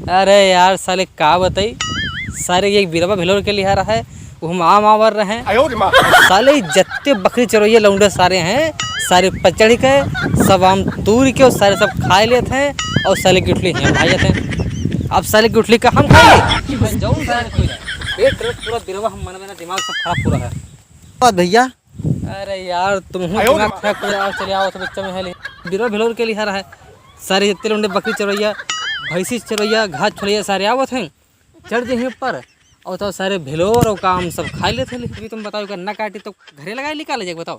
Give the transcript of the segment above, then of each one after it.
अरे यार साले का बताई, सारे ये बिरवा भिलोर के लिए रहा है, वो हम आम आवर रहे हैं। साले जत्ते बकरी चरोइए लौंडे सारे हैं, सारे पचड़ी के सब आम तूर के और सारे सब खाए लेते हैं, और साले की उठली हम खाए जाते हैं। अब साले की उठली का हम खाएंगे, पेट पूरा बिरवा हम मन में दिमाग सब खराब पूरा है। बात भैया, अरे यार तुम दिमाग खराब कर आओ, चले आओ, सब बच्चा में है बिरवा भिलोर के लिए रहा है, सारे जितने लौंडे बकरी चरोइया भैंसी चरोइया घास छोड़िया सारे आवत हैं, चढ़ जाइए ऊपर और तो सारे भिलोर और काम सब खा लेते हैं। तुम बताओ कि न काटी तो घरे लगाए निकाले जाए, बताओ।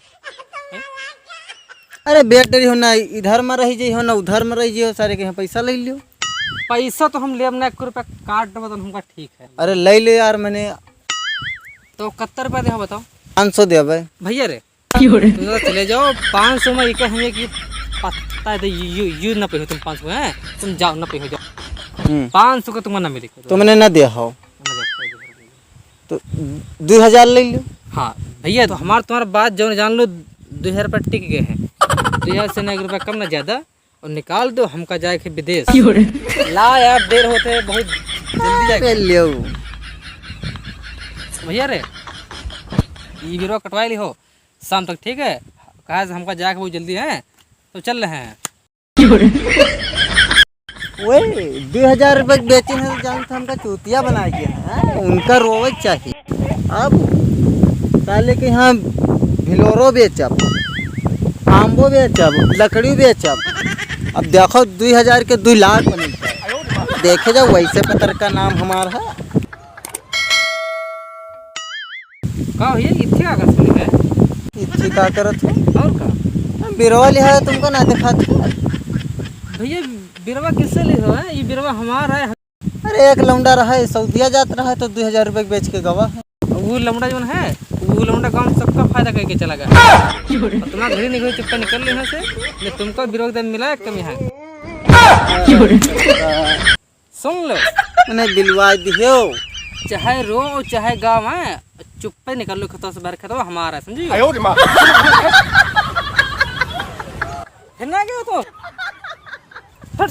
अरे बेटरी हो ना इधर में रही जाइ हो ना उधर में रही जाइ हो, सारे के यहाँ पैसा ले लियो। पैसा तो हम ले अपना 1 रुपया काट दो तो हमका ठीक है। अरे ले ले यार, मैंने तो 71 रुपया दे बताओ। 500 दे भाई भैया रे तुम चले जाओ, 500 में एक हमें की पता है यू न पे हो तुम 500 हैं, तुम जाओ न पे हो जाओ, 500 का तुम्हें ना मिलेगा। तुमने ना दिया हो तो 2000 ले लियो। हाँ भैया, तो हमारा तुम्हारा बात जो जान लो, 2000 रुपये टिक गए हैं, 2000 से 1 रुपया कम ना ज़्यादा, और निकाल दो, हमका जाए के विदेश। ला यार देर होते बहुत जल्दी जाए लियो भैया रे, ये बिरवा कटवा ली हो शाम तक, ठीक है? कहा से हमका जाए के बहुत जल्दी है, तो चल रहे हैं। वही 2000 रुपये बेचे हैं, जान था हमका चूतिया बना के है, उनका रोवे चाहिए। अब साले के यहाँ भिलोरो बेचब, आम्बो बेचब, लकड़ी बेचब, अब देखो 2000 के 2 लाख बने, देखे जाओ वैसे पतर का नाम हमारा है। का भैया इतने का सुनी है, इतनी का करत हो और का बिरवा लिया तुमको ना दिखा भैया, बिरवा किससे ले हो है? ये बिरवा हमारा है। अरे एक लौंडा रहा है, सऊदिया जात रहा है, तो 2000 रुपये बेच के गवा है। वो लौंडा जो है, वो लौंडा काम सबका फायदा करके चला गया। तुम्हारा घड़ी निकल चुपका निकल ले यहाँ से, ये तुमको बिरवा दम मिला है कम यहाँ। सुन लो, मैंने दिलवा दियो, चाहे रो चाहे गाँव है, चुप्पे निकल लो, खतों से बाहर, खतों हमारा, समझिए। फिर ना गया तो फट